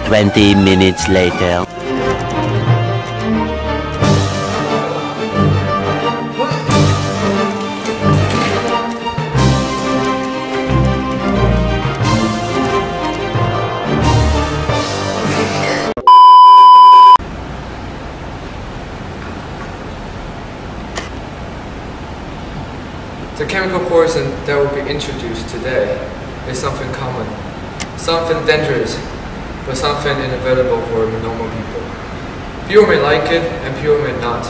20 minutes later. The chemical poison that will be introduced today is something common, something dangerous, but something inevitable for normal people. People may like it and people may not,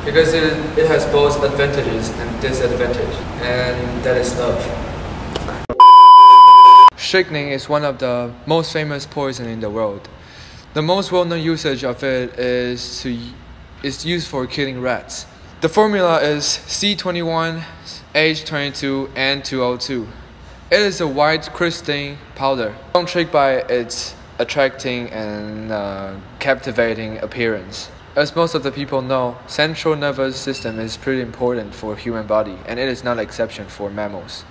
because it has both advantages and disadvantages, and that is love. Strychnine is one of the most famous poison in the world. The most well-known usage of it is used for killing rats. The formula is C21, H22, and 202. It is a white crystalline powder, intrigued by its attracting and captivating appearance. As most of the people know, central nervous system is pretty important for human body, and it is not an exception for mammals,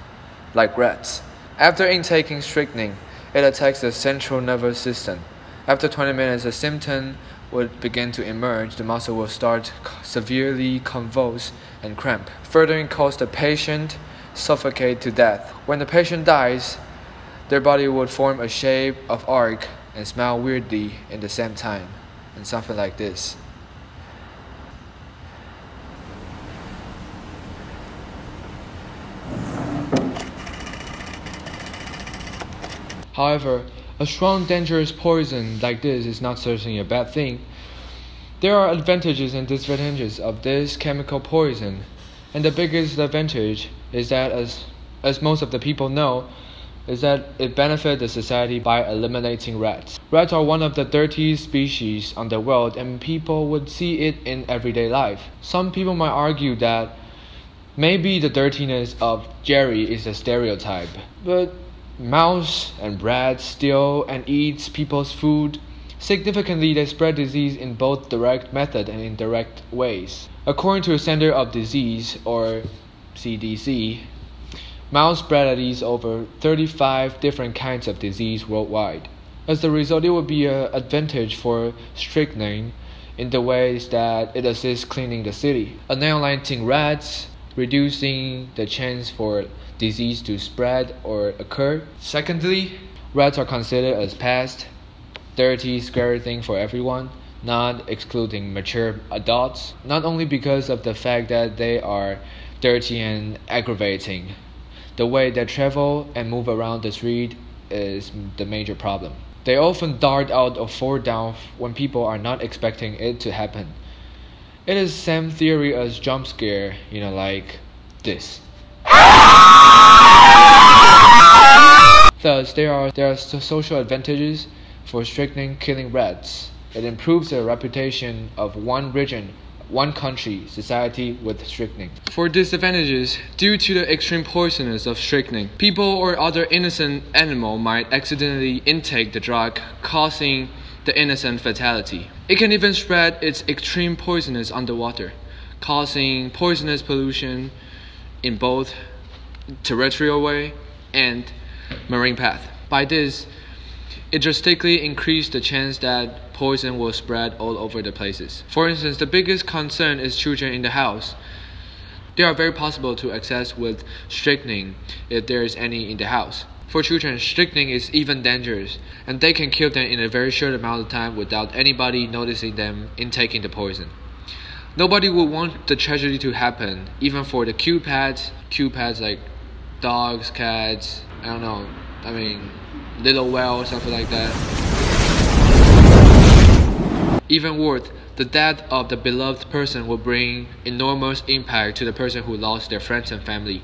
like rats. After intaking strychnine, it attacks the central nervous system. After 20 minutes, the symptom would begin to emerge. The muscle will start severely convulse and cramp, further cause the patient suffocate to death. When the patient dies, their body would form a shape of arc and smile weirdly in the same time, and something like this. However, a strong, dangerous poison like this is not certainly a bad thing. There are advantages and disadvantages of this chemical poison, and the biggest advantage is that, as most of the people know, is that it benefits the society by eliminating rats. Rats are one of the dirtiest species on the world, and people would see it in everyday life. Some people might argue that maybe the dirtiness of Jerry is a stereotype, but mouse and rats steal and eat people's food. Significantly, they spread disease in both direct method and indirect ways. According to the Center of Disease, or CDC, mouse spread at least over 35 different kinds of disease worldwide. As a result, it would be an advantage for strychnine in the ways that it assists cleaning the city, annihilating rats, reducing the chance for disease to spread or occur. Secondly, rats are considered as pests, dirty, scary thing for everyone, not excluding mature adults, not only because of the fact that they are dirty and aggravating. The way they travel and move around the street is the major problem. They often dart out or fall down when people are not expecting it to happen. It is the same theory as jump scare, like this. Thus, there are social advantages for strychnine killing rats. It improves the reputation of one region, one country, society with strychnine. For disadvantages, due to the extreme poisonous of strychnine, people or other innocent animal might accidentally intake the drug, causing the innocent fatality. It can even spread its extreme poisonous underwater, causing poisonous pollution in both terrestrial way and marine path. By this, it drastically increased the chance that poison will spread all over the places. For instance, the biggest concern is children in the house. They are very possible to access with strychnine if there is any in the house. For children, strychnine is even dangerous, and they can kill them in a very short amount of time without anybody noticing them intaking the poison. Nobody would want the tragedy to happen, even for the cute pets like dogs, cats, little whales, something like that. Even worse, the death of the beloved person will bring enormous impact to the person who lost their friends and family.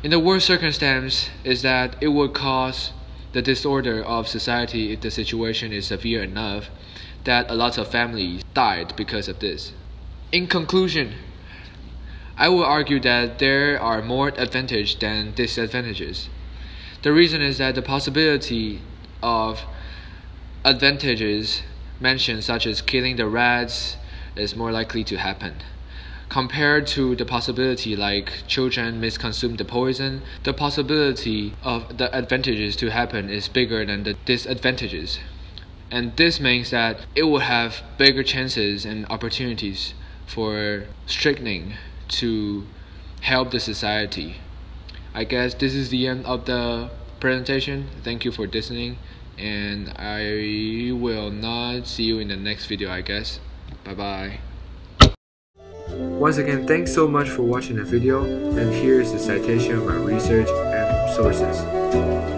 In the worst circumstance is that it would cause the disorder of society if the situation is severe enough that a lot of families died because of this. In conclusion, I will argue that there are more advantages than disadvantages. The reason is that the possibility of advantages mentioned, such as killing the rats, is more likely to happen. Compared to the possibility like children misconsume the poison, the possibility of the advantages to happen is bigger than the disadvantages. and this means that it will have bigger chances and opportunities for strengthening to help the society. I guess this is the end of the presentation. Thank you for listening, and I will not see you in the next video, I guess. Bye bye. Once again, thanks so much for watching the video, and here's the citation of my research and sources.